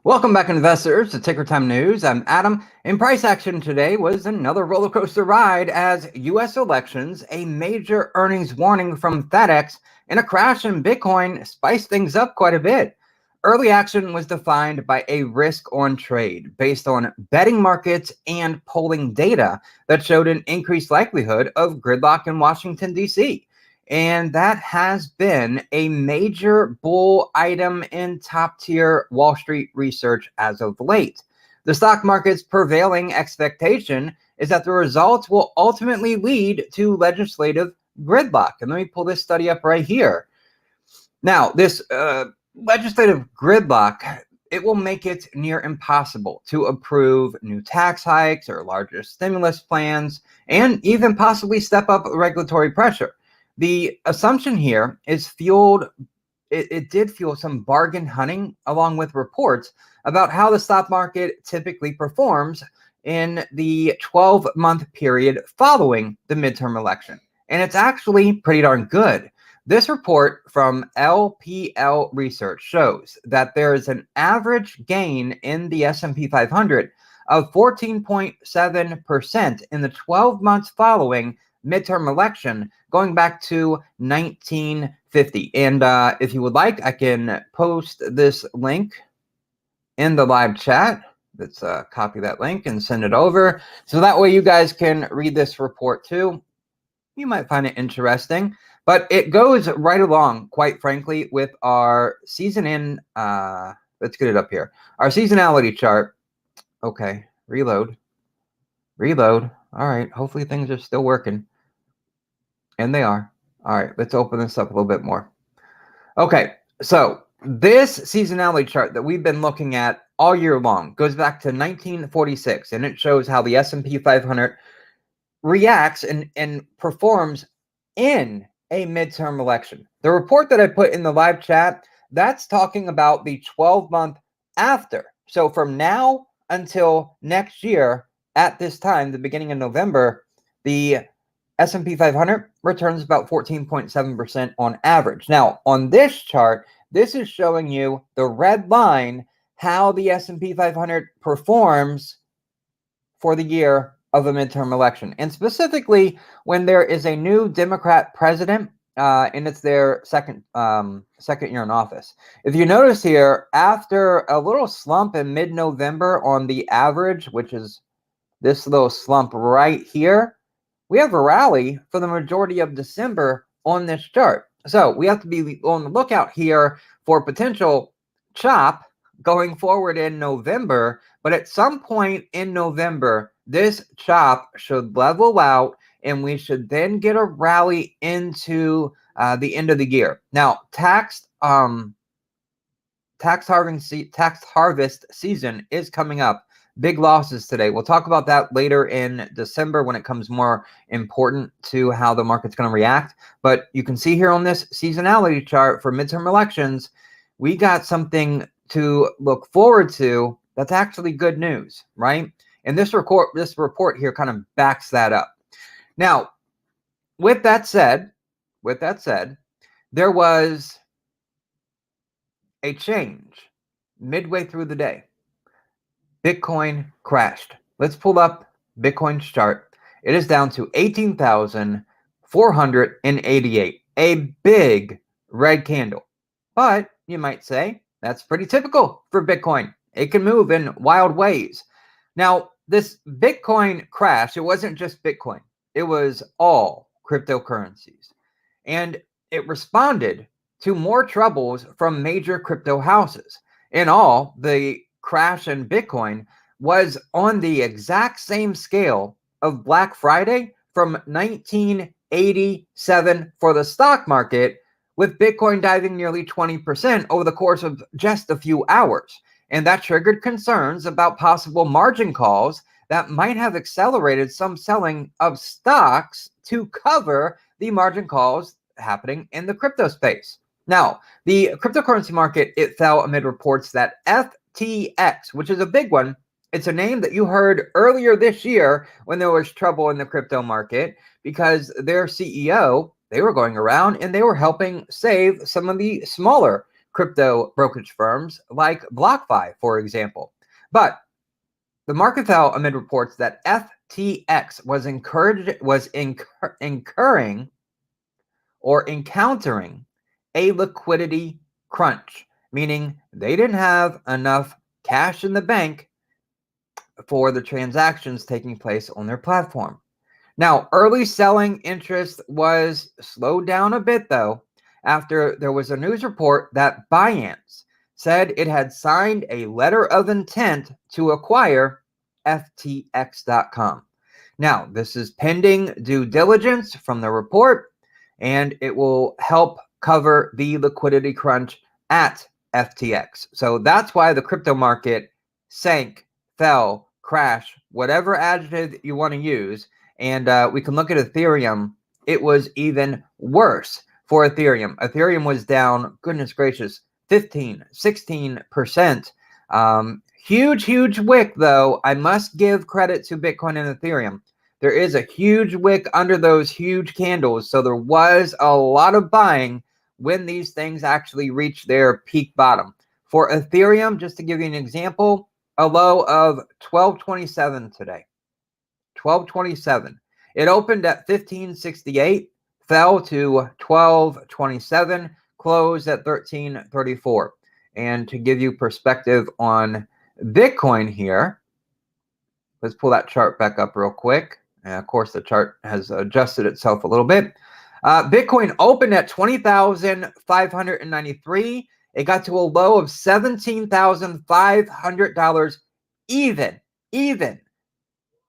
Welcome back, investors, to Ticker Time News. I'm Adam, and price action today was another roller coaster ride as U.S. elections, a major earnings warning from FedEx, and a crash in Bitcoin spiced things up quite a bit. Early action was defined by a risk on trade based on betting markets and polling data that showed an increased likelihood of gridlock in Washington, D.C. And that has been a major bull item in top tier Wall Street research as of late. The stock market's prevailing expectation is that the results will ultimately lead to legislative gridlock. And let me pull this study up right here. Now, this legislative gridlock, it will make it near impossible to approve new tax hikes or larger stimulus plans, and even possibly step up regulatory pressure. The assumption here is it did fuel some bargain hunting along with reports about how the stock market typically performs in the 12-month period following the midterm election. And it's actually pretty darn good. This report from LPL Research shows that there is an average gain in the S&P 500 of 14.7% in the 12 months following midterm election, going back to 1950. And if you would like, I can post this link in the live chat. Let's copy that link and send it over. So that way you guys can read this report too. You might find it interesting. But it goes right along, quite frankly, with our season in. Let's get it up here. Our seasonality chart. Okay, reload. All right, hopefully things are still working. And they are. All right, let's open this up a little bit more. Okay, so this seasonality chart that we've been looking at all year long goes back to 1946, and it shows how the S&P 500 reacts and performs in a midterm election. The report that I put in the live chat, that's talking about the 12-month after. So from now until next year, at this time, the beginning of November, the S&P 500 returns about 14.7% on average. Now, on this chart, this is showing you the red line, how the S&P 500 performs for the year of a midterm election. And specifically, when there is a new Democrat president, and it's their second year in office. If you notice here, after a little slump in mid-November on the average, which is this little slump right here, we have a rally for the majority of December on this chart. So we have to be on the lookout here for potential chop going forward in November. But at some point in November, this chop should level out, and we should then get a rally into the end of the year. Now, tax harvest season is coming up. Big losses today. We'll talk about that later in December when it comes more important to how the market's going to react. But you can see here on this seasonality chart for midterm elections, we got something to look forward to that's actually good news, right? And this report here kind of backs that up. Now, with that said, there was a change midway through the day. Bitcoin crashed. Let's pull up Bitcoin's chart. It is down to 18,488, a big red candle. But you might say that's pretty typical for Bitcoin. It can move in wild ways. Now, this Bitcoin crash, it wasn't just Bitcoin. It was all cryptocurrencies. And it responded to more troubles from major crypto houses. In all, the crash in Bitcoin was on the exact same scale of Black Friday from 1987 for the stock market, with Bitcoin diving nearly 20% over the course of just a few hours. And that triggered concerns about possible margin calls that might have accelerated some selling of stocks to cover the margin calls happening in the crypto space. Now, the cryptocurrency market, it fell amid reports that FTX, which is a big one, it's a name that you heard earlier this year when there was trouble in the crypto market, because their CEO, they were going around and they were helping save some of the smaller crypto brokerage firms like BlockFi, for example. But the market fell amid reports that FTX was incurring or encountering a liquidity crunch, meaning they didn't have enough cash in the bank for the transactions taking place on their platform. Now, early selling interest was slowed down a bit, though, after there was a news report that Binance said it had signed a letter of intent to acquire FTX.com. Now, this is pending due diligence from the report, and it will help cover the liquidity crunch at FTX. So that's why the crypto market sank, fell, crashed, whatever adjective you want to use. And we can look at Ethereum. It was even worse for Ethereum. Ethereum was down, goodness gracious, 15, 16%. Huge wick, though. I must give credit to Bitcoin and Ethereum. There is a huge wick under those huge candles. So there was a lot of buying when these things actually reached their peak bottom. For Ethereum, just to give you an example, a low of 1227 today. 1227. It opened at 1568, fell to 1227, closed at 1334. And to give you perspective on Bitcoin here, let's pull that chart back up real quick. And of course, the chart has adjusted itself a little bit. Bitcoin opened at 20,593. It got to a low of $17,500 even.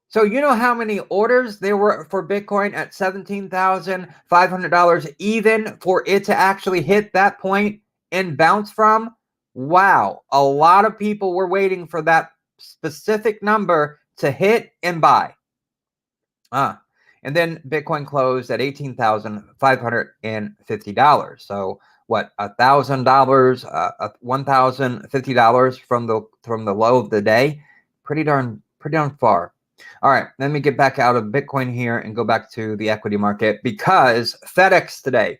So you know how many orders there were for Bitcoin at $17,500 even for it to actually hit that point and bounce from? Wow. A lot of people were waiting for that specific number to hit and buy. And then Bitcoin closed at $18,550. So what, $1,000, $1,050 from the low of the day? Pretty darn far. All right, let me get back out of Bitcoin here and go back to the equity market, because FedEx today.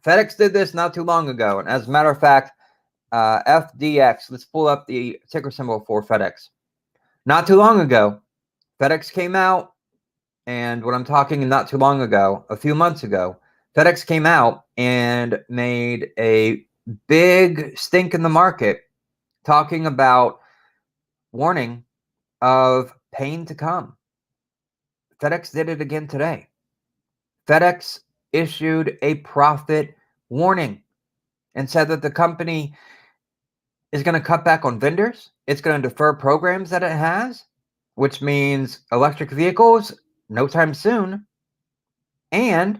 FedEx did this not too long ago. And as a matter of fact, FDX, let's pull up the ticker symbol for FedEx. Not too long ago, FedEx came out, and what I'm talking not too long ago, a few months ago, FedEx came out and made a big stink in the market, talking about warning of pain to come. FedEx did it again today. FedEx issued a profit warning and said that the company is going to cut back on vendors. It's going to defer programs that it has, which means electric vehicles, no time soon. And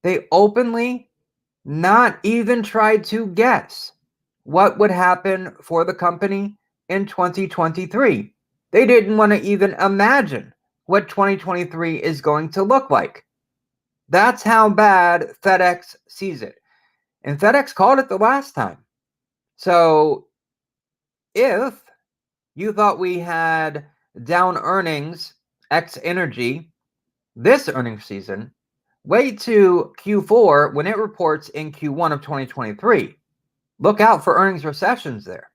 they openly not even tried to guess what would happen for the company in 2023. They didn't want to even imagine what 2023 is going to look like. That's how bad FedEx sees it. And FedEx called it the last time. So if you thought we had down earnings, X energy, this earnings season, wait to Q4 when it reports in Q1 of 2023. Look out for earnings recessions there.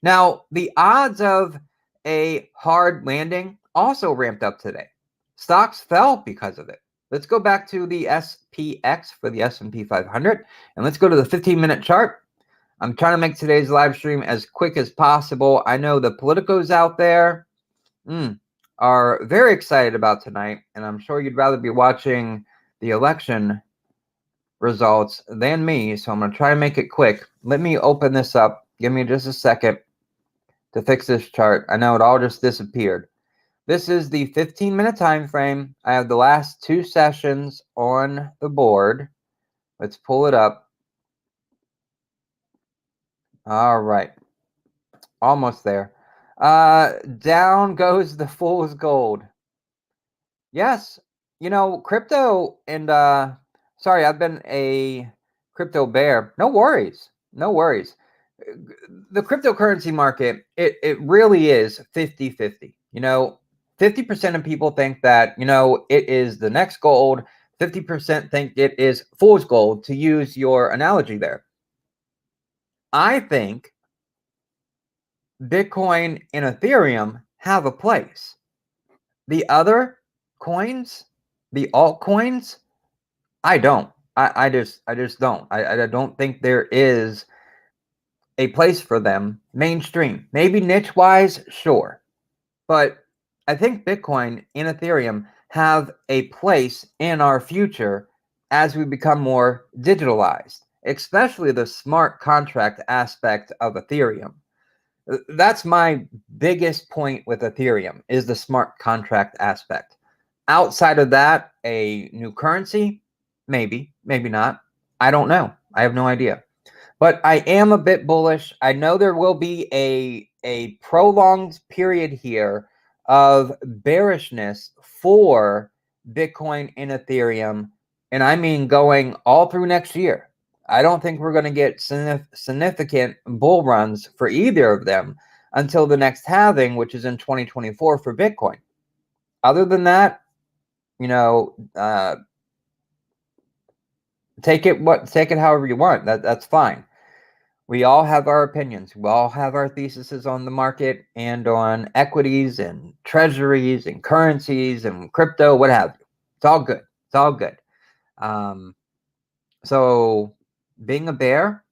Now, the odds of a hard landing also ramped up today. Stocks fell because of it. Let's go back to the SPX for the S&P 500, and let's go to the 15-minute chart. I'm trying to make today's live stream as quick as possible. I know the politicos out there are very excited about tonight, and I'm sure you'd rather be watching the election results than me, so I'm going to try to make it quick. Let me open this up. Give me just a second to fix this chart. I know it all just disappeared. This is the 15-minute time frame. I have the last two sessions on the board. Let's pull it up. All right. Almost there. Down goes the fool's gold. Yes, you know, crypto and sorry, I've been a crypto bear. No worries. The cryptocurrency market, it really is 50-50. You know, 50% of people think that, you know, it is the next gold. 50% think it is fool's gold, to use your analogy there. I think Bitcoin and Ethereum have a place. The other coins, the altcoins, I don't. I just don't. I don't think there is a place for them mainstream. Maybe niche wise, sure. But I think Bitcoin and Ethereum have a place in our future as we become more digitalized, especially the smart contract aspect of Ethereum. That's my biggest point with Ethereum is the smart contract aspect. Outside of that, a new currency, maybe, maybe not. I don't know. I have no idea. But I am a bit bullish. I know there will be a prolonged period here of bearishness for Bitcoin and Ethereum, and I mean going all through next year. I don't think we're going to get significant bull runs for either of them until the next halving, which is in 2024 for Bitcoin. Other than that, take it however you want. That's fine. We all have our opinions. We all have our theses on the market and on equities and treasuries and currencies and crypto, what have you. It's all good. It's all good. So being a bear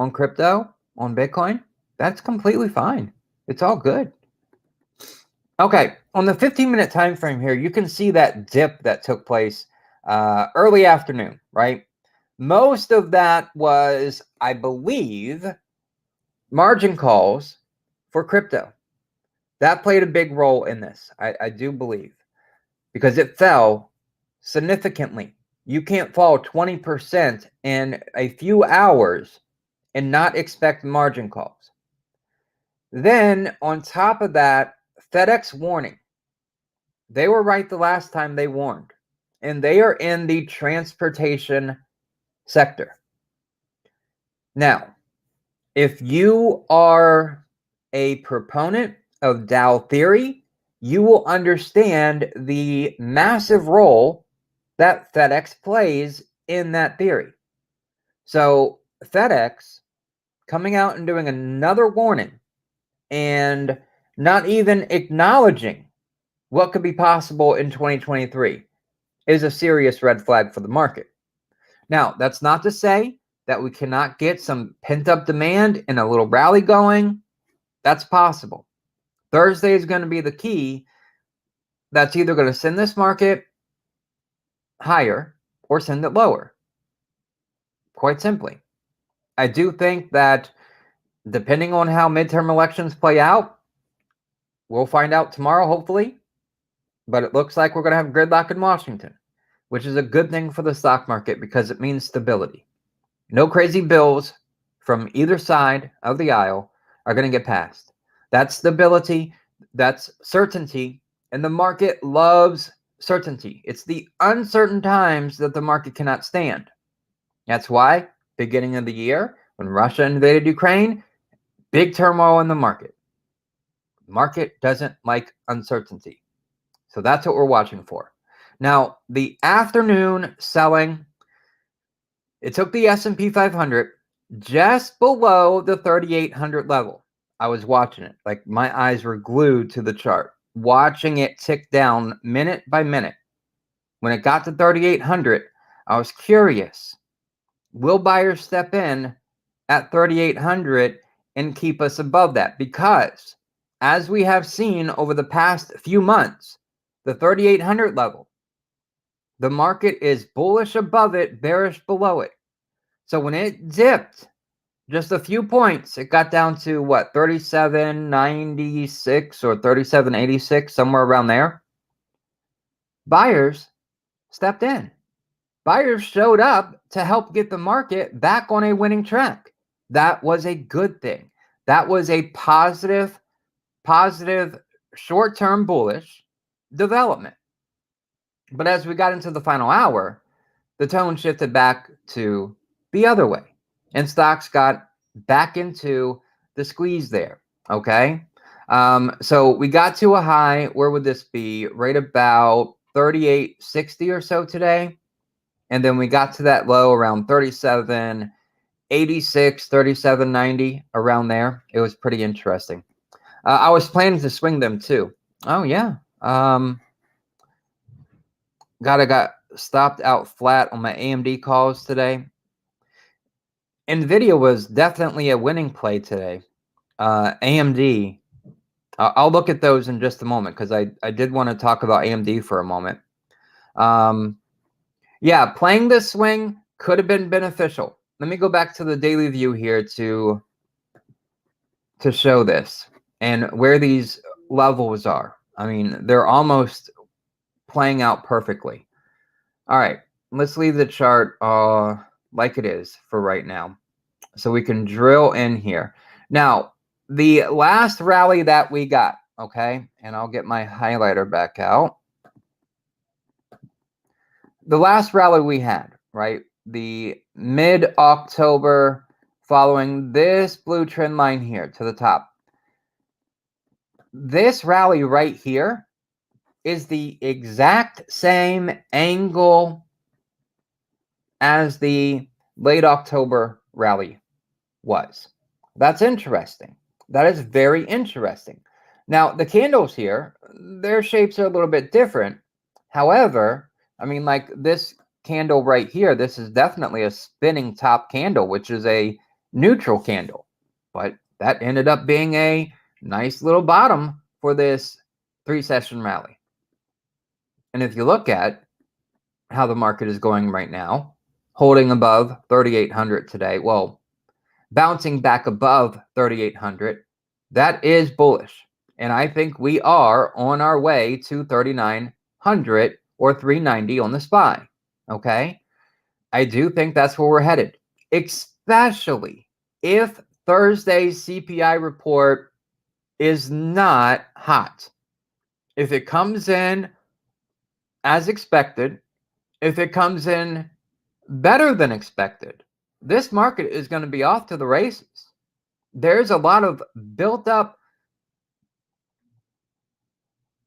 on crypto, on Bitcoin, that's completely fine. It's all good. Okay, on the 15-minute time frame here, you can see that dip that took place early afternoon, right? Most of that was, I believe, margin calls for crypto. That played a big role in this, I do believe, because it fell significantly. You can't fall 20% in a few hours and not expect margin calls. Then, on top of that, FedEx warning. They were right the last time they warned, and they are in the transportation sector. Now, if you are a proponent of Dow theory, you will understand the massive role that FedEx plays in that theory. So FedEx coming out and doing another warning and not even acknowledging what could be possible in 2023 is a serious red flag for the market. Now, that's not to say that we cannot get some pent-up demand and a little rally going. That's possible. Thursday is going to be the key. That's either going to send this market higher or send it lower. Quite simply. I do think that depending on how midterm elections play out, we'll find out tomorrow, hopefully. But it looks like we're going to have gridlock in Washington, which is a good thing for the stock market because it means stability. No crazy bills from either side of the aisle are going to get passed. That's stability. That's certainty. And the market loves certainty. It's the uncertain times that the market cannot stand. That's why, beginning of the year, when Russia invaded Ukraine, big turmoil in the market. The market doesn't like uncertainty. So that's what we're watching for. Now, the afternoon selling, it took the S&P 500 just below the 3,800 level. I was watching it. Like my eyes were glued to the chart, watching it tick down minute by minute. When it got to 3,800, I was curious. Will buyers step in at 3,800 and keep us above that? Because as we have seen over the past few months, the 3,800 level, the market is bullish above it, bearish below it. So when it dipped just a few points, it got down to what, 37.96 or 37.86, somewhere around there. Buyers stepped in. Buyers showed up to help get the market back on a winning track. That was a good thing. That was a positive short-term bullish development. But as we got into the final hour, the tone shifted back to the other way, and stocks got back into the squeeze there. Okay. So we got to a high. Where would this be? Right about 38.60 or so today. And then we got to that low around 37.80 86, 37.90, around there. It was pretty interesting. I was planning to swing them too. Oh yeah. Got stopped out flat on my AMD calls today. NVIDIA was definitely a winning play today. AMD, I'll look at those in just a moment because I did want to talk about AMD for a moment. Yeah, playing this swing could have been beneficial. Let me go back to the daily view here to show this and where these levels are. I mean, they're almost playing out perfectly. All right, let's leave the chart like it is for right now so we can drill in here. Now, the last rally that we got, okay, and I'll get my highlighter back out. The last rally we had, right, the mid-October following this blue trend line here to the top. This rally right here is the exact same angle as the late October rally was. That's interesting. That is very interesting. Now, the candles here, their shapes are a little bit different. However, I mean, like this candle right here, this is definitely a spinning top candle, which is a neutral candle. But that ended up being a nice little bottom for this 3-session rally. And if you look at how the market is going right now, holding above 3,800 today, well, bouncing back above 3,800, that is bullish. And I think we are on our way to 3,900 or 390 on the SPY. Okay? I do think that's where we're headed, especially if Thursday's CPI report is not hot. If it comes in as expected, if it comes in better than expected, this market is going to be off to the races. There's a lot of built up,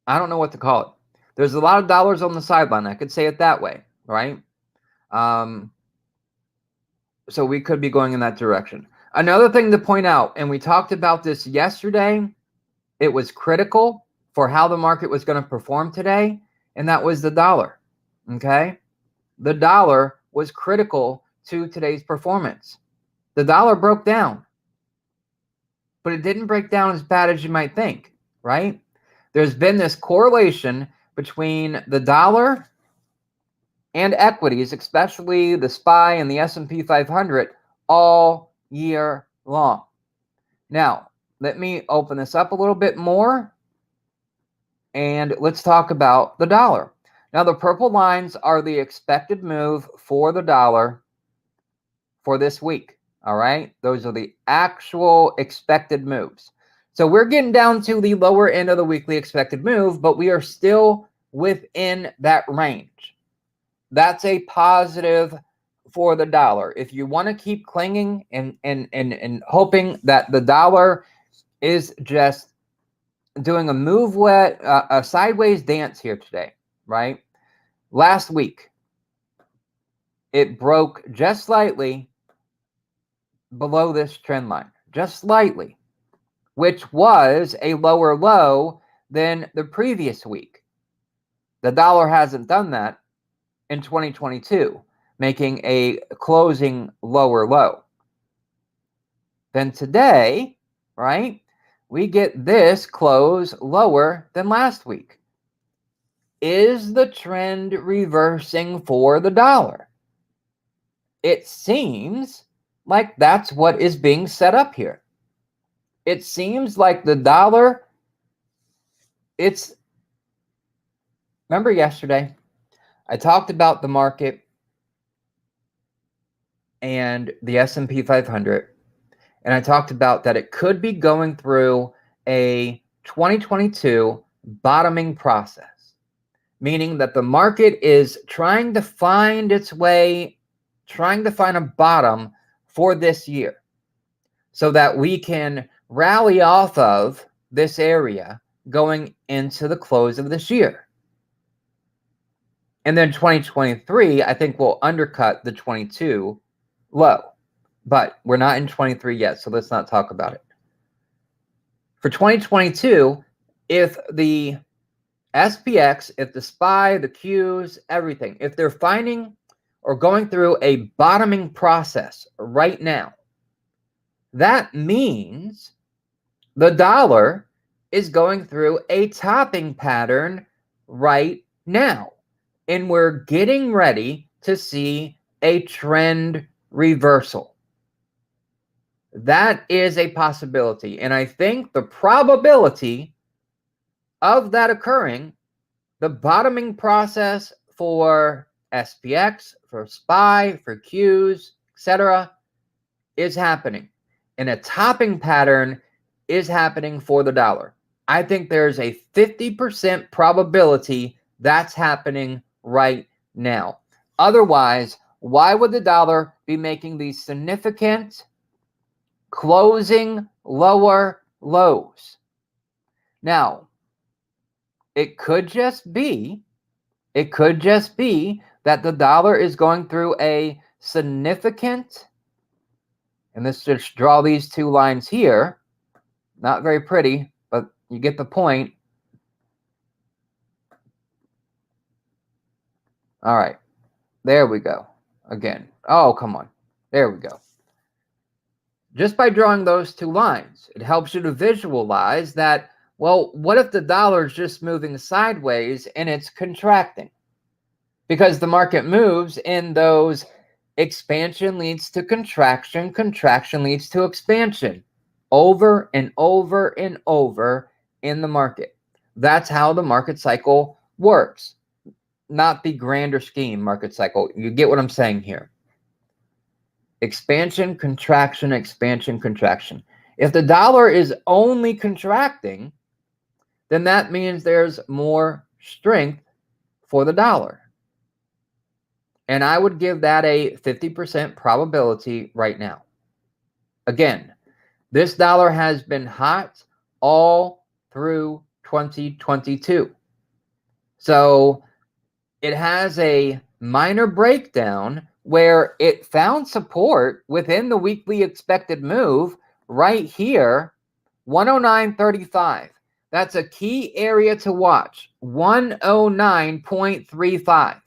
I don't know what to call it. There's a lot of dollars on the sideline. I could say it that way, right? So we could be going in that direction. Another thing to point out, and we talked about this yesterday, it was critical for how the market was going to perform today, and that was the dollar, okay? The dollar was critical to today's performance. The dollar broke down, but it didn't break down as bad as you might think, right? There's been this correlation between the dollar and equities, especially the SPY and the S&P 500, all year long. Now, let me open this up a little bit more, and let's talk about the dollar. Now, the purple lines are the expected move for the dollar for this week, all right? Those are the actual expected moves. So we're getting down to the lower end of the weekly expected move, but we are still within that range. That's a positive for the dollar. If you want to keep clinging and hoping that the dollar is just doing a sideways dance here today, right? Last week, it broke just slightly below this trend line, just slightly, which was a lower low than the previous week. The dollar hasn't done that in 2022, making a closing lower low. Then today, right, we get this close lower than last week. Is the trend reversing for the dollar? It seems like that's what is being set up here. It seems like the dollar, remember yesterday, I talked about the market and the S&P 500, and I talked about that it could be going through a 2022 bottoming process, meaning that the market is trying to find its way, trying to find a bottom for this year so that we can rally off of this area going into the close of this year. And then 2023, I think, will undercut the 22 low. But we're not in 23 yet, so let's not talk about it. For 2022, if the SPX, if the SPY, the Qs, everything, if they're finding or going through a bottoming process right now, that means the dollar is going through a topping pattern right now. And we're getting ready to see a trend reversal. That is a possibility. And I think the probability of that occurring, the bottoming process for SPX, for SPY, for Qs, etc., is happening. And a topping pattern is happening for the dollar. I think there's a 50% probability that's happening right now. Otherwise, why would the dollar be making these significant closing lower lows? Now, it could just be that the dollar is going through a significant, and let's just draw these two lines here. Not very pretty, but you get the point. All right. There we go. Again. Oh, come on. There we go. Just by drawing those two lines, it helps you to visualize that, well, what if the dollar is just moving sideways and it's contracting? Because the market moves in those expansion leads to contraction, contraction leads to expansion, over and over and over in the market. That's how the market cycle works. Not the grander scheme market cycle. You get what I'm saying here. Expansion, contraction, expansion, contraction. If the dollar is only contracting, then that means there's more strength for the dollar. And I would give that a 50% probability right now. Again, this dollar has been hot all through 2022. So it has a minor breakdown where it found support within the weekly expected move right here, 109.35. That's a key area to watch, 109.35.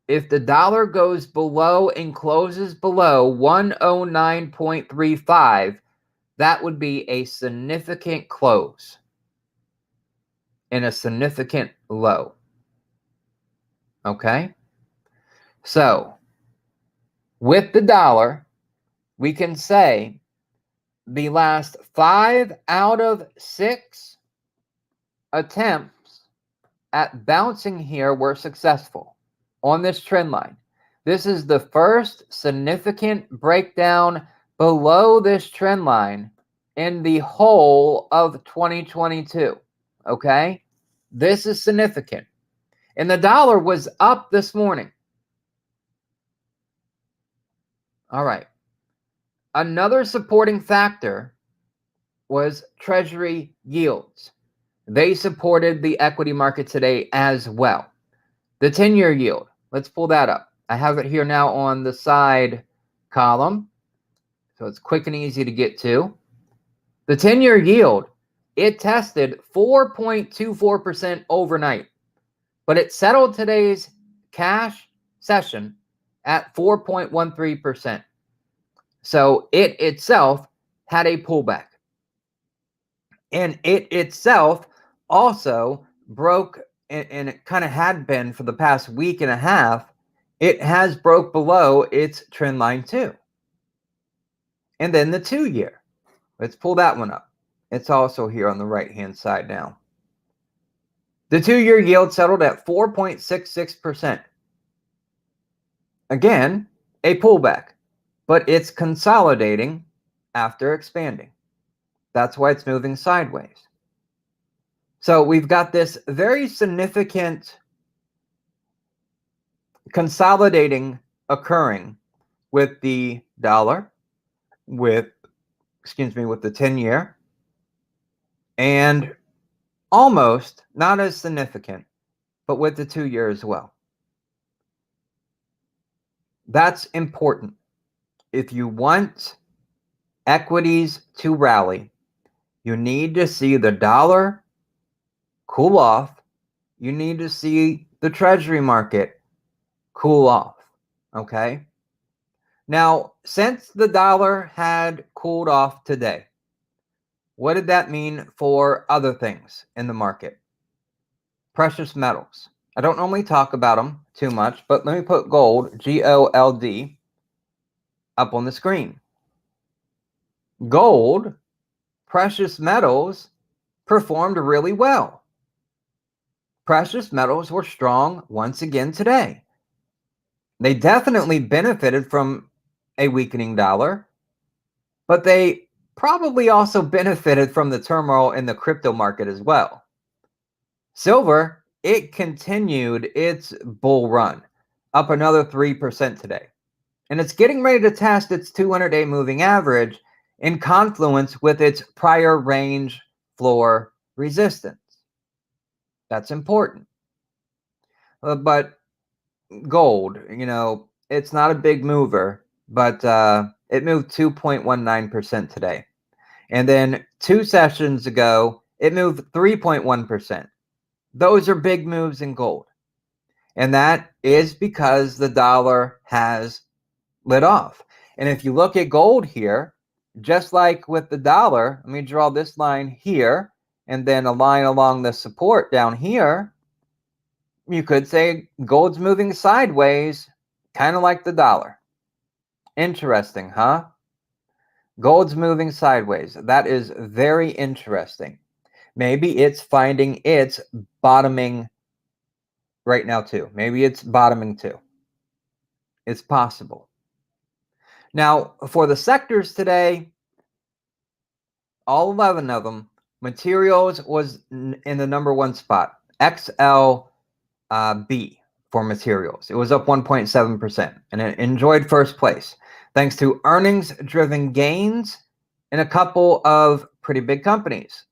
If the dollar goes below and closes below 109.35, that would be a significant close and a significant low. Okay? So, with the dollar, we can say the last 5 out of 6 attempts at bouncing here were successful on this trend line. This is the first significant breakdown below this trend line in the whole of 2022. Okay? This is significant. And the dollar was up this morning. All right. Another supporting factor was Treasury yields. They supported the equity market today as well. The 10-year yield, let's pull that up. I have it here now on the side column, so it's quick and easy to get to. The 10-year yield, it tested 4.24% overnight, but it settled today's cash session at 4.13%. So it itself had a pullback. And it itself also broke, and it kind of had been for the past week and a half, it has broke below its trend line too. And then the 2-year. Let's pull that one up. It's also here on the right-hand side now. The 2-year yield settled at 4.66%. Again, a pullback, but it's consolidating after expanding. That's why it's moving sideways. So we've got this very significant consolidating occurring with the dollar, with the 10-year, and almost not as significant, but with the 2-year as well. That's important. If you want equities to rally, you need to see the dollar cool off. You need to see the treasury market cool off. Okay. Now, since the dollar had cooled off today, what did that mean for other things in the market? Precious metals. I don't normally talk about them too much, but let me put gold, GOLD, up on the screen. Gold, precious metals, performed really well. Precious metals were strong once again today. They definitely benefited from a weakening dollar, but they probably also benefited from the turmoil in the crypto market as well. Silver, it continued its bull run, up another 3% today. And it's getting ready to test its 200-day moving average in confluence with its prior range floor resistance. That's important. But gold, it's not a big mover, but it moved 2.19% today. And then 2 sessions ago, it moved 3.1%. Those are big moves in gold. And that is because the dollar has lit off. And if you look at gold here, just like with the dollar, let me draw this line here and then a line along the support down here. You could say gold's moving sideways, kind of like the dollar. Interesting, huh? Gold's moving sideways. That is very interesting. Maybe it's finding its bottoming right now too. Maybe it's bottoming too. It's possible. Now, for the sectors today, all 11 of them, materials was in the number 1 spot. XLB for materials. It was up 1.7% and it enjoyed first place thanks to earnings-driven gains in a couple of pretty big companies.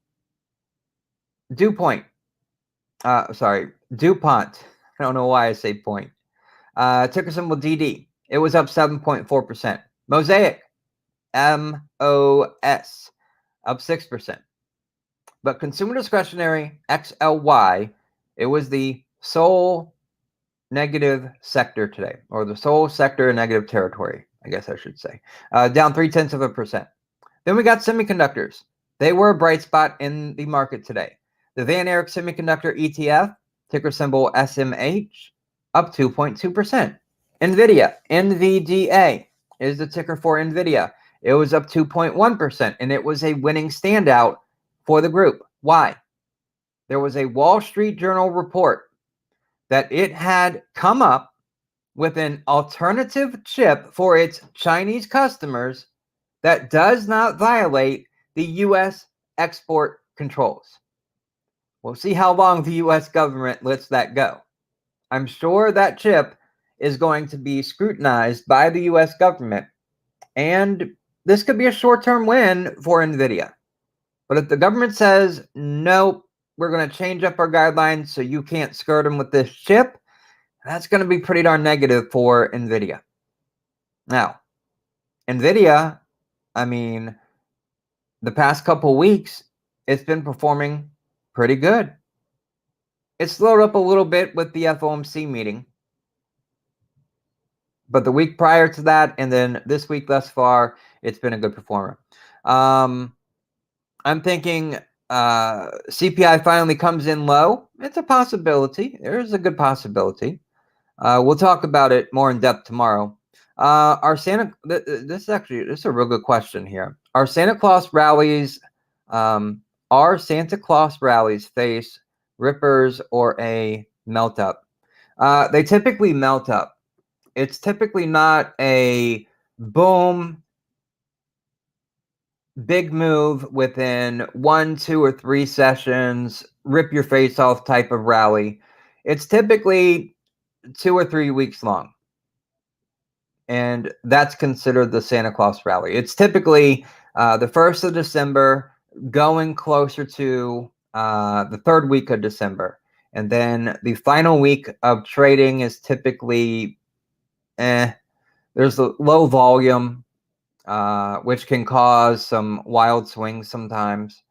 DuPont. I don't know why I say point. Ticker symbol DD. It was up 7.4%. Mosaic, MOS, up 6%. But consumer discretionary, XLY, it was the sole negative sector today, or the sole sector in negative territory, I guess I should say. Down 0.3%. Then we got semiconductors. They were a bright spot in the market today. The Van Erik Semiconductor ETF, ticker symbol SMH, up 2.2%. NVIDIA, NVDA, is the ticker for NVIDIA. It was up 2.1%, and it was a winning standout for the group. Why? There was a Wall Street Journal report that it had come up with an alternative chip for its Chinese customers that does not violate the U.S. export controls. We'll see how long the U.S. government lets that go. I'm sure that chip is going to be scrutinized by the U.S. government, and this could be a short-term win for NVIDIA. But if the government says, nope, we're going to change up our guidelines so you can't skirt them with this chip, that's going to be pretty darn negative for NVIDIA. Now, NVIDIA, the past couple weeks, it's been performing pretty good. It slowed up a little bit with the FOMC meeting. But the week prior to that, and then this week thus far, it's been a good performer. I'm thinking CPI finally comes in low. It's a possibility. There's a good possibility. We'll talk about it more in depth tomorrow. This is a real good question here. Are Santa Claus rallies face rippers or a melt up? They typically melt up. It's typically not a boom, big move within 1, 2, or 3 sessions, rip your face off type of rally. It's typically 2 or 3 weeks long. And that's considered the Santa Claus rally. It's typically the 1st of December going closer to the 3rd week of December. And then the final week of trading is typically There's the low volume, which can cause some wild swings sometimes.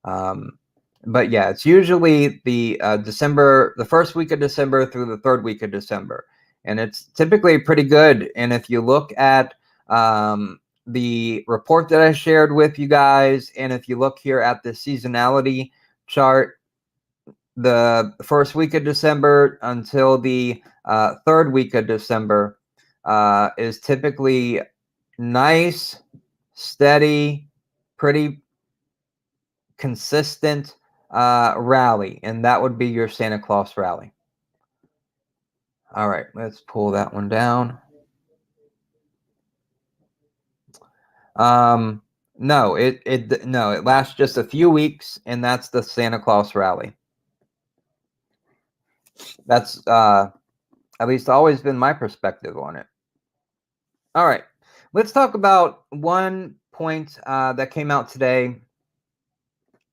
But yeah, it's usually the first week of December through the third week of December, and it's typically pretty good. And if you look at the report that I shared with you guys, and if you look here at the seasonality chart, the first week of December until the third week of December is typically nice, steady, pretty consistent rally, and that would be your Santa Claus rally. All right, let's pull that one down. No, it lasts just a few weeks, and that's the Santa Claus rally. That's at least always been my perspective on it. All right, let's talk about one point that came out today,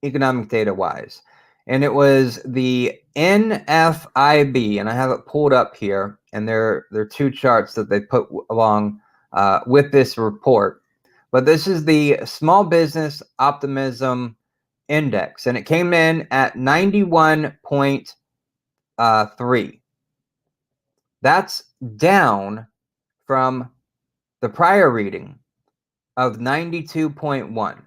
economic data wise, and it was the NFIB, and I have it pulled up here, and there are two charts that they put along with this report. But this is the Small Business Optimism Index, and it came in at 91.3. That's down from the prior reading of 92.1.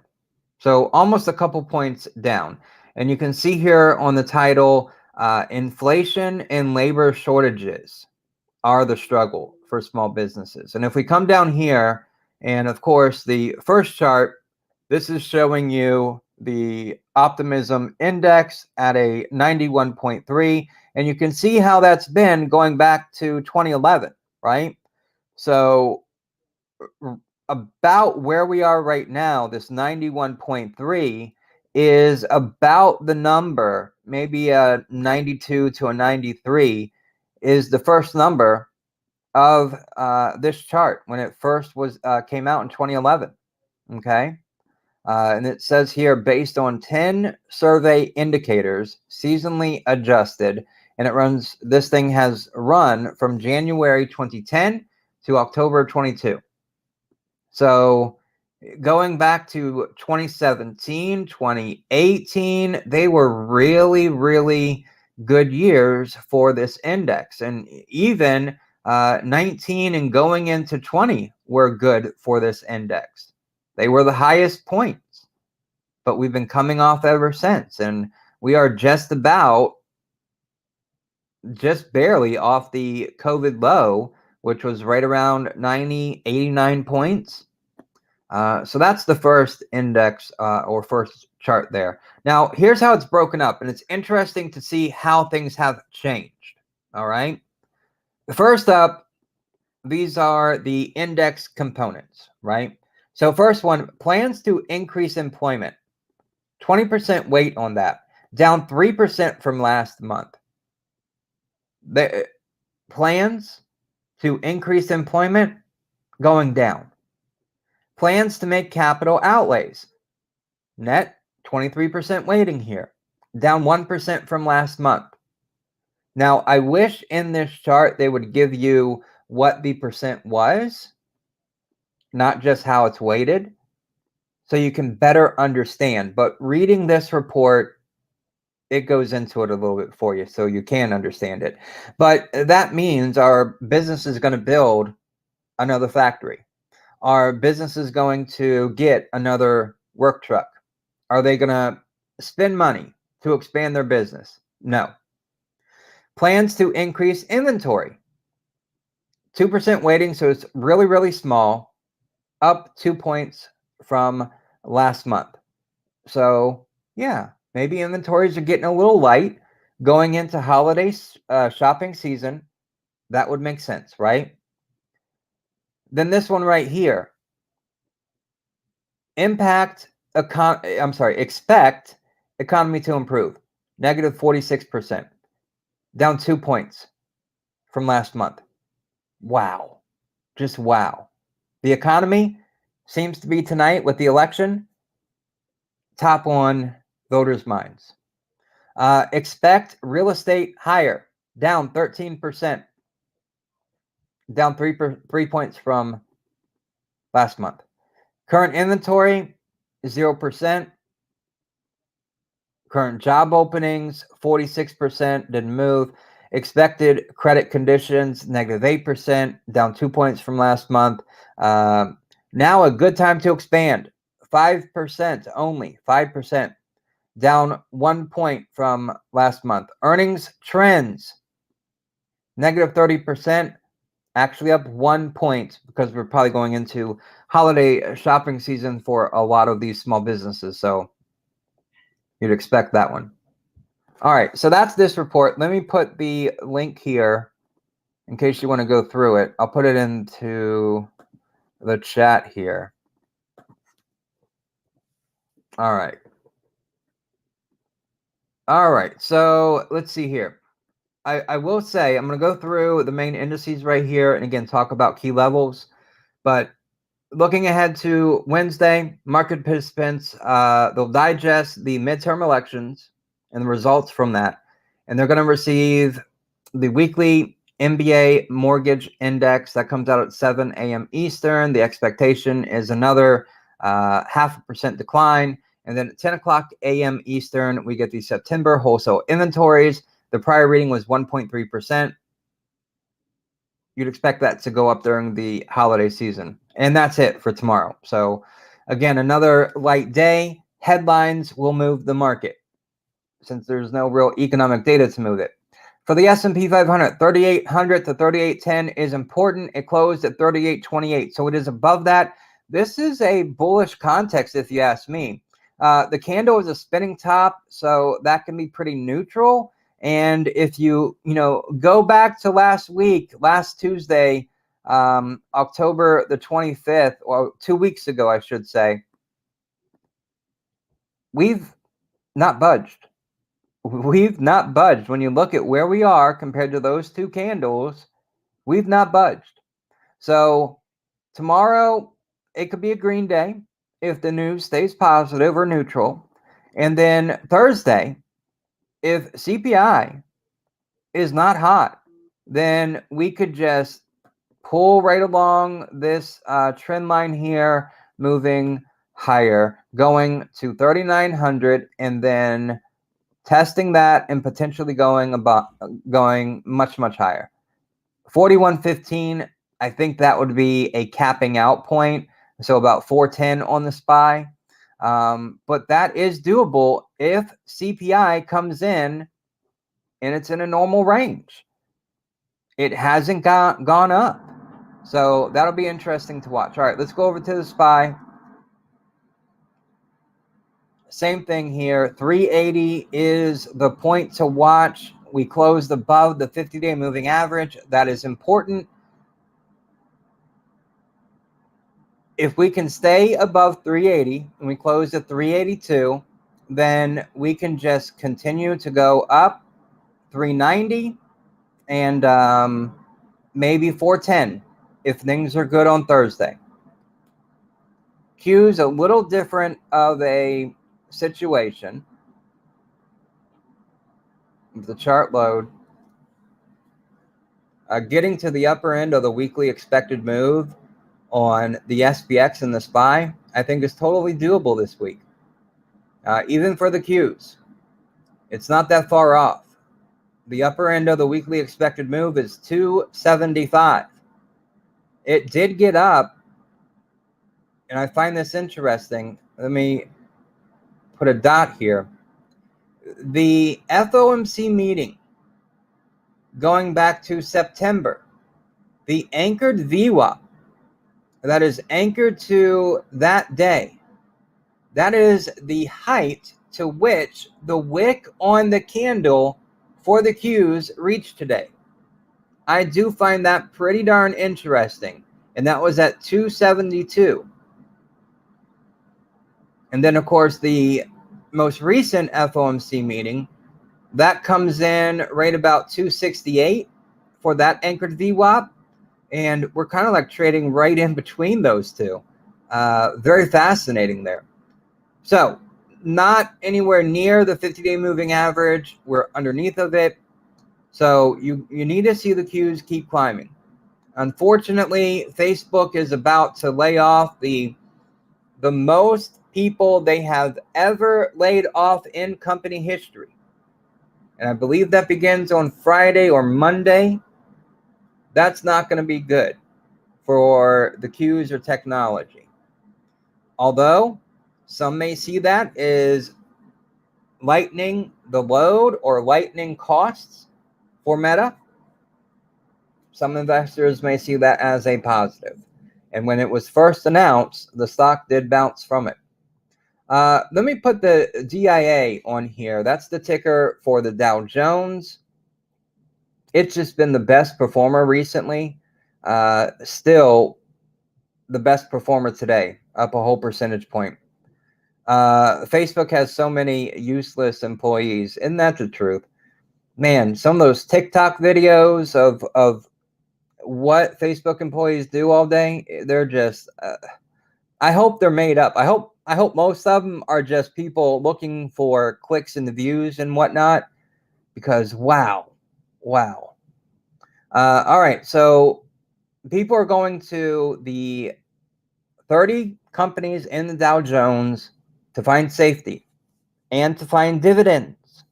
So almost a couple points down. And you can see here on the title, inflation and labor shortages are the struggle for small businesses. And if we come down here, and of course, the first chart, this is showing you the optimism index at a 91.3. And you can see how that's been going back to 2011, right? So about where we are right now, this 91.3 is about the number, maybe a 92 to a 93 is the first number of this chart when it first came out in 2011. Okay. And it says here, based on 10 survey indicators, seasonally adjusted, and this thing has run from January 2010 to October 22. So going back to 2017, 2018, they were really, really good years for this index. And even 19 and going into 20 were good for this index. They were the highest points, but we've been coming off ever since. And we are just barely off the COVID low, which was right around 90, 89 points. So that's the first index or first chart there. Now, here's how it's broken up, and it's interesting to see how things have changed. All right. First up, these are the index components, right? So first one, plans to increase employment. 20% weight on that, down 3% from last month. The plans to increase employment going down. Plans to make capital outlays. Net 23% weighting here, down 1% from last month. Now, I wish in this chart they would give you what the percent was, not just how it's weighted, so you can better understand. But reading this report, it goes into it a little bit for you so you can understand it. But that means our business is going to build another factory. Our business is going to get another work truck. Are they going to spend money to expand their business? No. Plans to increase inventory. 2% weighting, so it's really, really small, up 2 points from last month. So, yeah, maybe inventories are getting a little light going into holiday shopping season. That would make sense, right? Then this one right here. Expect economy to improve. Negative 46%. Down 2 points from last month. Wow. Just wow. The economy seems to be tonight with the election top on voters' minds. Expect real estate higher. Down 13%. down 3 points from last month. Current inventory is 0%. Current job openings, 46%, didn't move. Expected credit conditions, -8%, down 2 points from last month. Now a good time to expand. 5% only, 5%, down 1 point from last month. Earnings trends, -30%, actually up 1 point because we're probably going into holiday shopping season for a lot of these small businesses. So you'd expect that one. All right, so that's this report. Let me put the link here in case you want to go through it. I'll put it into the chat here. All right. All right, so let's see here. I will say I'm going to go through the main indices right here and again talk about key levels. But looking ahead to Wednesday, market participants, they'll digest the midterm elections and the results from that. And they're going to receive the weekly MBA mortgage index that comes out at 7 a.m. Eastern. The expectation is another 0.5% decline. And then at 10 o'clock a.m. Eastern, we get the September wholesale inventories. The prior reading was 1.3%. You'd expect that to go up during the holiday season. And that's it for tomorrow. So again, another light day. Headlines will move the market since there's no real economic data to move it. For the S&P 500, 3,800 to 3,810 is important. It closed at 3,828, so it is above that. This is a bullish context, if you ask me. The candle is a spinning top, so that can be pretty neutral. And if you go back to last week, last Tuesday, October the 25th, or 2 weeks ago, I should say, we've not budged. We've not budged. When you look at where we are compared to those two candles, we've not budged. So tomorrow, it could be a green day if the news stays positive or neutral. And then Thursday, if CPI is not hot, then we could just pull right along this trend line here, moving higher, going to 3,900, and then testing that and potentially going much higher. 41.15, I think that would be a capping out point, so about 410 on the SPY. But that is doable if CPI comes in and it's in a normal range. It hasn't gone up, so that'll be interesting to watch. All right, let's go over to the SPY. Same thing here. 380 is the point to watch. We closed above the 50-day moving average. That is important. If we can stay above 380 and we close at 382, then we can just continue to go up 390 and maybe 410 if things are good on Thursday. Q's a little different of a situation. The chart load. Getting to the upper end of the weekly expected move on the SPX and the SPY, I think is totally doable this week. Even for the Qs, it's not that far off. The upper end of the weekly expected move is 275. It did get up, and I find this interesting. Let me put a dot here. The FOMC meeting going back to September, the anchored VWAP, that is anchored to that day, that is the height to which the wick on the candle for the Qs reached today. I do find that pretty darn interesting, and that was at 272. And then, of course, the most recent FOMC meeting, that comes in right about 268 for that anchored VWAP. And we're kind of like trading right in between those two. Very fascinating there. So not anywhere near the 50-day moving average. We're underneath of it. So you need to see the Qs keep climbing. Unfortunately, Facebook is about to lay off the most people they have ever laid off in company history. And I believe that begins on Friday or Monday. That's not going to be good for the queues or technology. Although some may see that as lightening the load or lightening costs for Meta. Some investors may see that as a positive. And when it was first announced, the stock did bounce from it. Let me put the DIA on here. That's the ticker for the Dow Jones. It's just been the best performer recently. Still the best performer today, up a whole percentage point. Facebook has so many useless employees. Isn't that the truth? Man, some of those TikTok videos of what Facebook employees do all day, they're just... I hope they're made up. I hope most of them are just people looking for clicks and the views and whatnot, because wow. All right, so people are going to the 30 companies in the Dow Jones to find safety and to find dividends.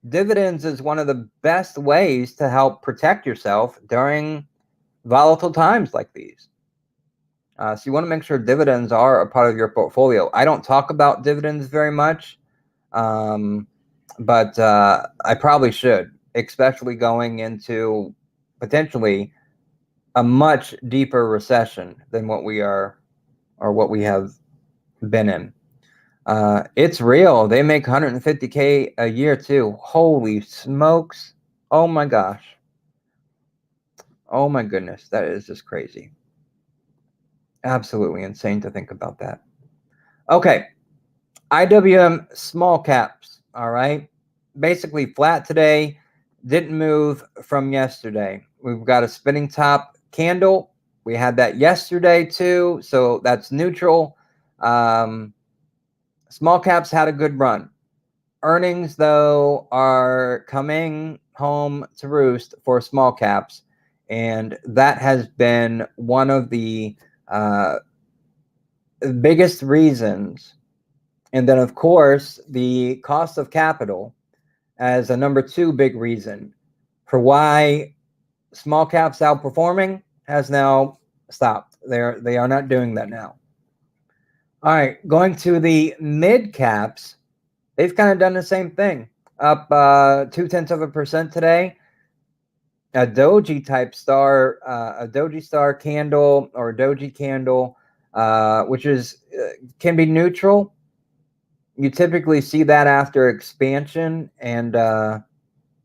Dividends is one of the best ways to help protect yourself during volatile times like these. So you want to make sure dividends are a part of your portfolio. I don't talk about dividends very much, but I probably should, especially going into potentially a much deeper recession than what we are or what we have been in. It's real. They make $150K a year too. Holy smokes. Oh my gosh. Oh my goodness. That is just crazy. Absolutely insane to think about that. Okay. IWM small caps. All right. Basically flat today. Didn't move from yesterday. We've got a spinning top candle. We had that yesterday too. So that's neutral. Small caps had a good run. Earnings, though, are coming home to roost for small caps. And that has been one of the biggest reasons. And then, of course, the cost of capital as a number 2 big reason for why small caps outperforming has now stopped. They are not doing that now. All right, going to the mid caps, they've kind of done the same thing. Up 0.2% today. A doji type star, a doji star candle or a doji candle, which is can be neutral. You typically see that after expansion, and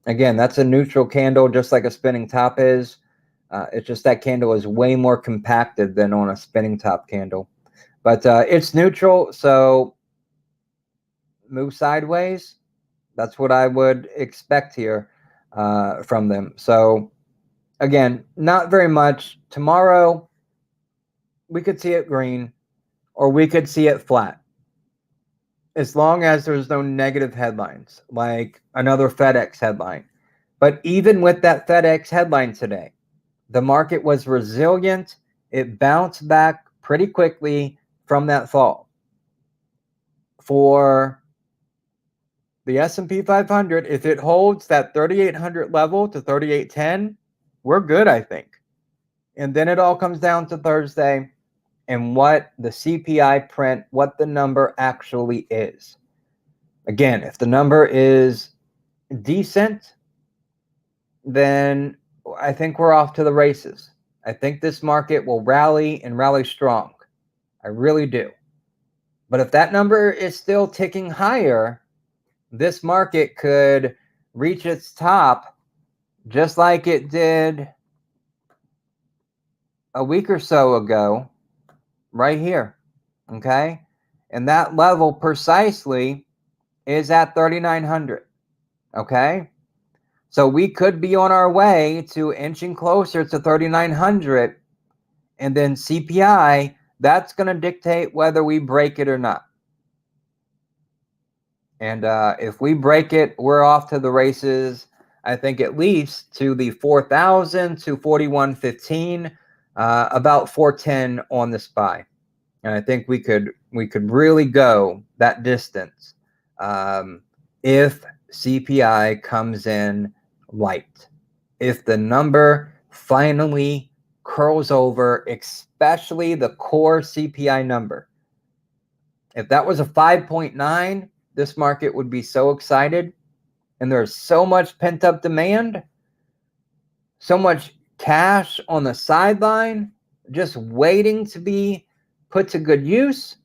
again, that's a neutral candle, just like a spinning top is. It's just that candle is way more compacted than on a spinning top candle, but it's neutral, so move sideways. That's what I would expect here from them. So again, not very much. Tomorrow, we could see it green or we could see it flat. As long as there's no negative headlines, like another FedEx headline. But even with that FedEx headline today, the market was resilient. It bounced back pretty quickly from that fall. For the S&P 500, if it holds that 3,800 level to 3,810, we're good, I think. And then it all comes down to Thursday and what the CPI print, what the number actually is. Again, if the number is decent, then I think we're off to the races. I think this market will rally and rally strong. I really do. But if that number is still ticking higher, this market could reach its top just like it did a week or so ago, right here. Okay? And that level precisely is at 3,900. Okay? So we could be on our way to inching closer to 3,900, and then CPI, that's going to dictate whether we break it or not. And if we break it, we're off to the races, I think at least to the 4,000 to 41.15. about 410 on the SPY. And I think we could really go that distance if CPI comes in light. If the number finally curls over, especially the core CPI number. If that was a 5.9, this market would be so excited. And there's so much pent-up demand, so much cash on the sideline, just waiting to be put to good use.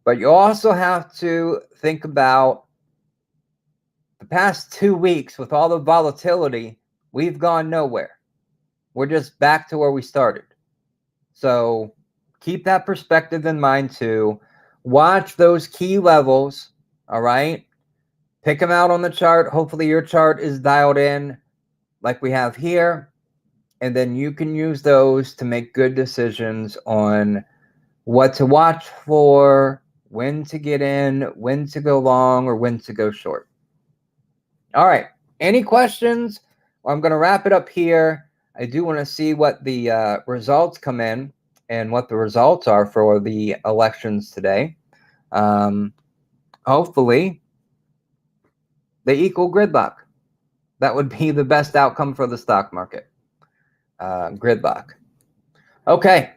But you also have to think about the past 2 weeks with all the volatility. We've gone nowhere. We're just back to where we started. So keep that perspective in mind too. Watch those key levels, all right? Pick them out on the chart. Hopefully your chart is dialed in like we have here. And then you can use those to make good decisions on what to watch for, when to get in, when to go long, or when to go short. All right. Any questions? Well, I'm going to wrap it up here. I do want to see what the results come in and what the results are for the elections today. Hopefully, they equal gridlock. That would be the best outcome for the stock market. Gridlock. Okay.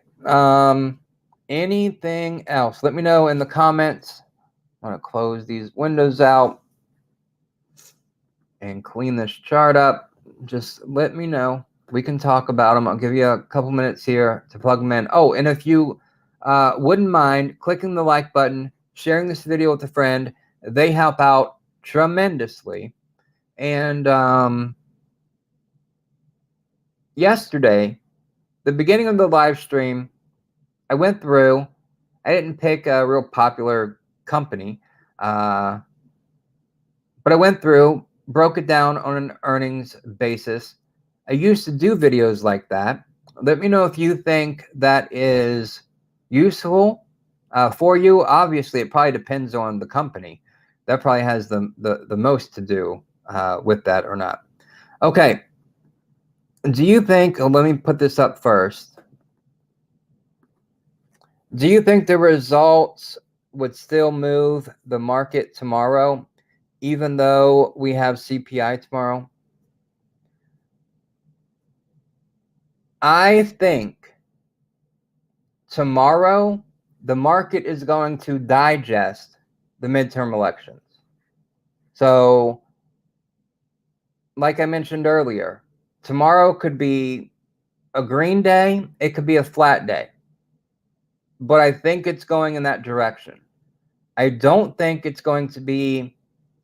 Anything else? Let me know in the comments. I'm going to close these windows out and clean this chart up. Just let me know. We can talk about them. I'll give you a couple minutes here to plug them in. Oh, and if you wouldn't mind clicking the like button, sharing this video with a friend, they help out tremendously. And yesterday, the beginning of the live stream, I went through. I didn't pick a real popular company, but I went through, broke it down on an earnings basis. I used to do videos like that. Let me know if you think that is useful for you. Obviously, it probably depends on the company. That probably has the most to do with that or not. Okay. Do you think, let me put this up first. Do you think the results would still move the market tomorrow, even though we have CPI tomorrow? I think tomorrow the market is going to digest the midterm elections. So, like I mentioned earlier, tomorrow could be a green day, it could be a flat day. But I think it's going in that direction. I don't think it's going to be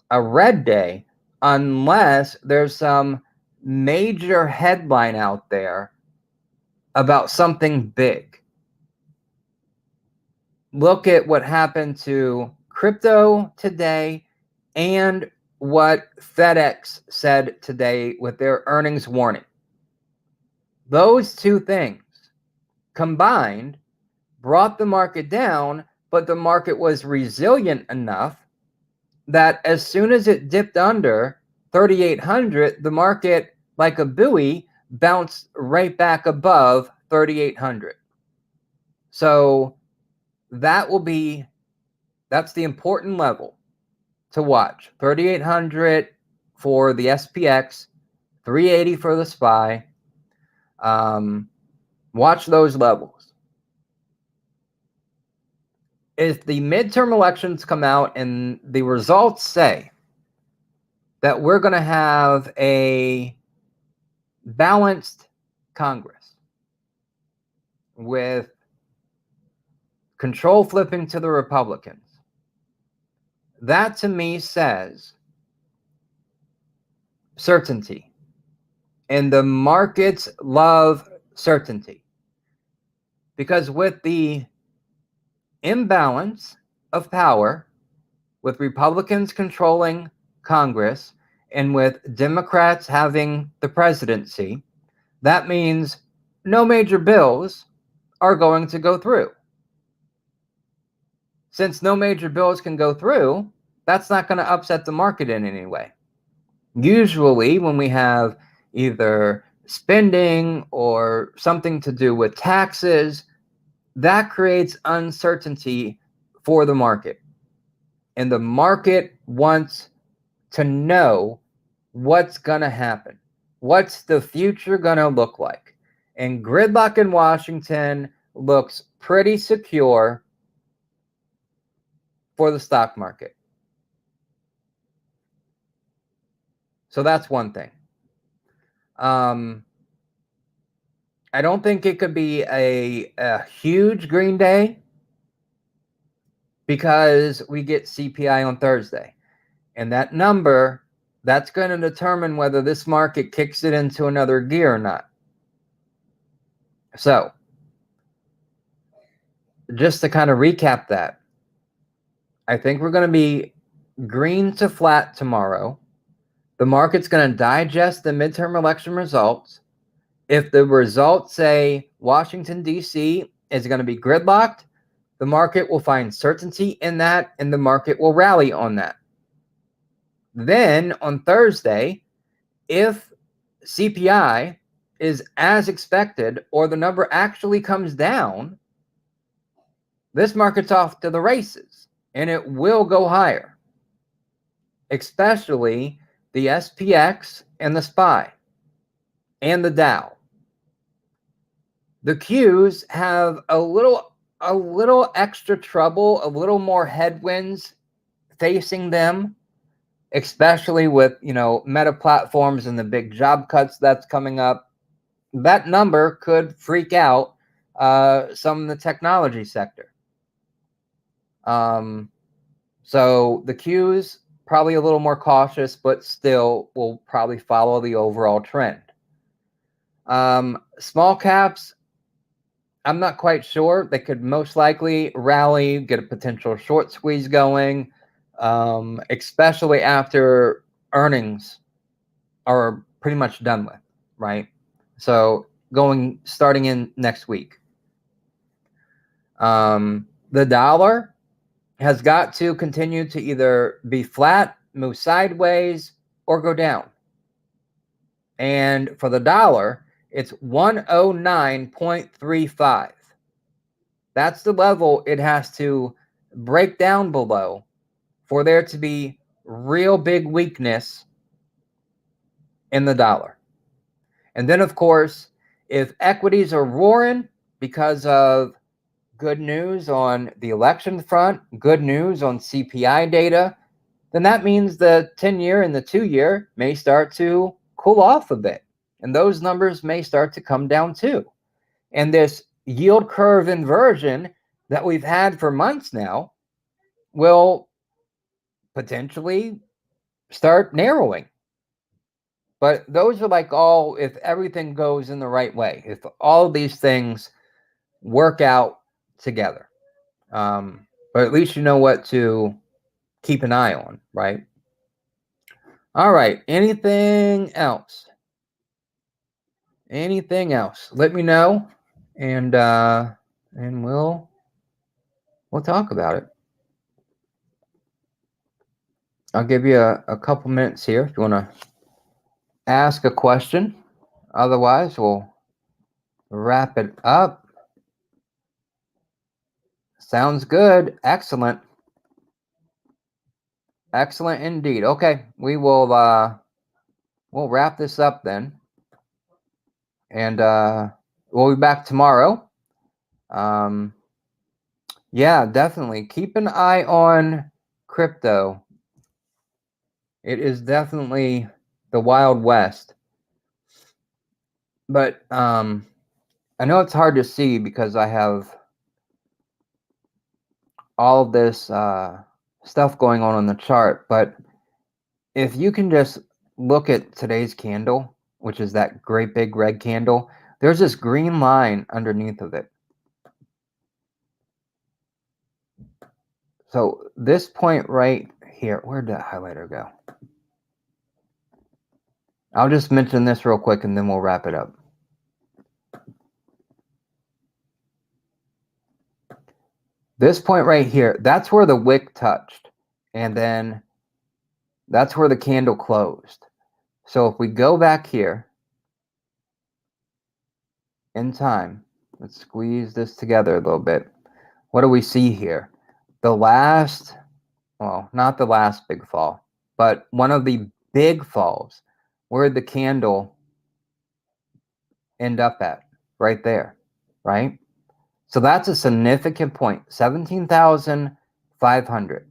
a red day unless there's some major headline out there about something big. Look at what happened to crypto today and what FedEx said today with their earnings warning. Those two things combined brought the market down, but the market was resilient enough that as soon as it dipped under 3,800, the market, like a buoy, bounced right back above 3,800. So that's the important level to watch. 3,800 for the SPX, 380 for the SPY. Watch those levels. If the midterm elections come out and the results say that we're going to have a balanced Congress with control flipping to the Republicans, that to me says certainty. And the markets love certainty. Because with the imbalance of power, with Republicans controlling Congress and with Democrats having the presidency, that means no major bills are going to go through. Since no major bills can go through, that's not going to upset the market in any way. Usually when we have either spending or something to do with taxes, that creates uncertainty for the market. And the market wants to know what's going to happen. What's the future going to look like? And gridlock in Washington looks pretty secure for the stock market. So that's one thing. I don't think it could be a huge green day because we get CPI on Thursday. And that number, that's going to determine whether this market kicks it into another gear or not. So, just to kind of recap that, I think we're going to be green to flat tomorrow. The market's going to digest the midterm election results. If the results say Washington, D.C. is going to be gridlocked, the market will find certainty in that, and the market will rally on that. Then on Thursday, if CPI is as expected or the number actually comes down, this market's off to the races and it will go higher, especially the SPX and the SPY and the Dow. The Qs have a little extra trouble, a little more headwinds facing them, especially with, Meta Platforms and the big job cuts that's coming up. That number could freak out some in the technology sector. So the Qs probably a little more cautious, but still will probably follow the overall trend. Small caps, I'm not quite sure. They could most likely rally, get a potential short squeeze going, especially after earnings are pretty much done with, right? So starting in next week. The dollar has got to continue to either be flat, move sideways, or go down. And for the dollar, it's 109.35. That's the level it has to break down below for there to be real big weakness in the dollar. And then, of course, if equities are roaring because of good news on the election front, good news on CPI data, then that means the 10-year and the 2-year may start to cool off a bit. And those numbers may start to come down too. And this yield curve inversion that we've had for months now will potentially start narrowing. But those are like all if everything goes in the right way, if all of these things work out together. But at least you know what to keep an eye on, right? All right. Anything else? Anything else? Let me know, and we'll talk about it. I'll give you a couple minutes here if you want to ask a question. Otherwise, we'll wrap it up. Sounds good. Excellent. Excellent indeed. Okay, we will we'll wrap this up then. And we'll be back tomorrow. Yeah, definitely. Keep an eye on crypto. It is definitely the Wild West. But I know it's hard to see because I have all of this stuff going on the chart. But if you can just look at today's candle, which is that great big red candle, there's this green line underneath of it. So this point right here, where'd that highlighter go? I'll just mention this real quick and then we'll wrap it up. This point right here, that's where the wick touched. And then that's where the candle closed. So if we go back here, in time. Let's squeeze this together a little bit. What do we see here? The last, well, not the last big fall, but one of the big falls. Where did the candle end up at? Right there, right? So that's a significant point, 17,500.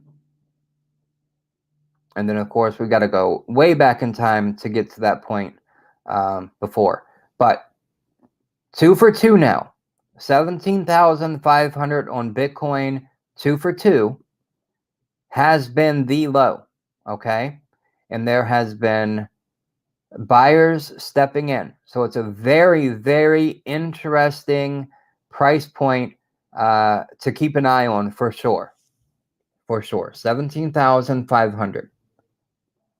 And then, of course, we got to go way back in time to get to that point before. But 2 for 2 now, 17,500 on Bitcoin, 2 for 2 has been the low, okay? And there has been buyers stepping in. So it's a very, very interesting price point to keep an eye on for sure. For sure. 17,500.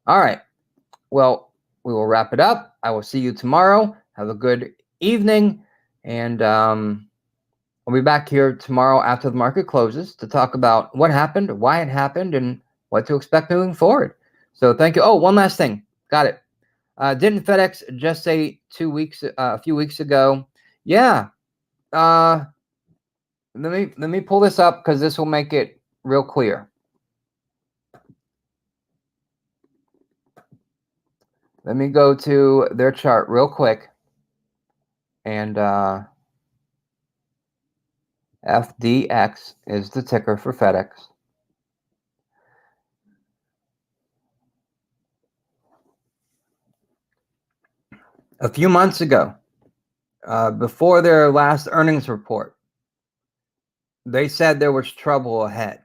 All right. Well, we will wrap it up. I will see you tomorrow. Have a good evening. And I'll be back here tomorrow after the market closes to talk about what happened, why it happened, and what to expect moving forward. So thank you. Oh, one last thing. Got it. Didn't FedEx just say a few weeks ago? Yeah. Let me pull this up because this will make it real clear. Let me go to their chart real quick. And FDX is the ticker for FedEx. A few months ago, before their last earnings report, they said there was trouble ahead.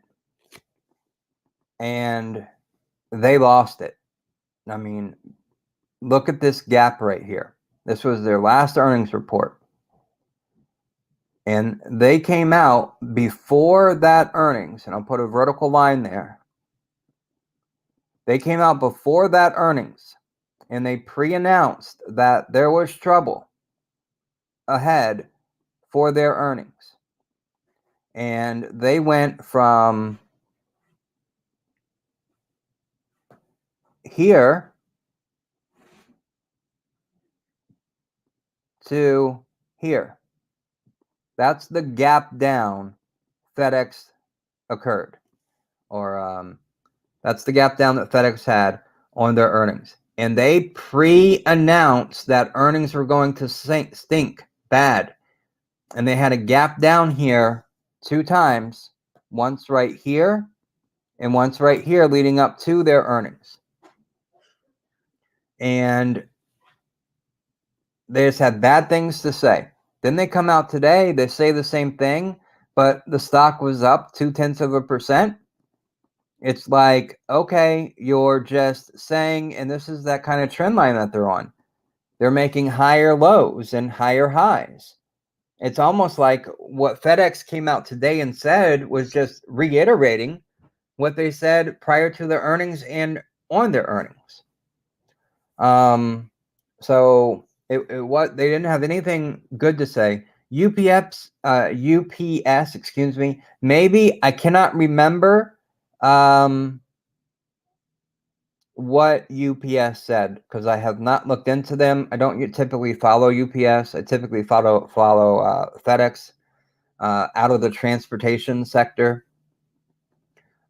And they lost it. I mean, look at this gap right here. This was their last earnings report. And they came out before that earnings, and I'll put a vertical line there. They came out before that earnings, and they pre-announced that there was trouble ahead for their earnings. And they went from here to here. That's the gap down FedEx occurred, or that's the gap down that FedEx had on their earnings. And they pre-announced that earnings were going to stink bad. And they had a gap down here 2 times, once right here and once right here leading up to their earnings. And they just had bad things to say. Then they come out today, they say the same thing, but the stock was up 0.2%. It's like, okay, you're just saying, and this is that kind of trend line that they're on. They're making higher lows and higher highs. It's almost like what FedEx came out today and said was just reiterating what they said prior to their earnings and on their earnings. So what they didn't have anything good to say. UPS, excuse me. Maybe I cannot remember what UPS said because I have not looked into them. I don't typically follow UPS. I typically follow FedEx out of the transportation sector.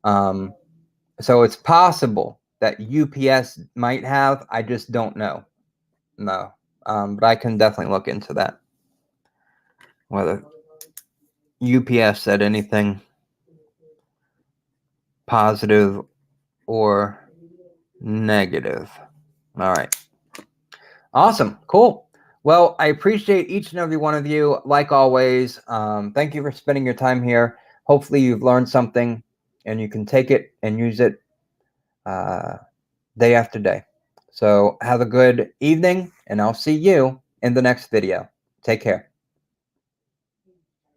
So it's possible that UPS might have. I just don't know. No, but I can definitely look into that. Whether UPS said anything positive or negative. All right. Awesome. Cool. Well, I appreciate each and every one of you. Like always, thank you for spending your time here. Hopefully you've learned something and you can take it and use it day after day. So have a good evening, and I'll see you in the next video. Take care.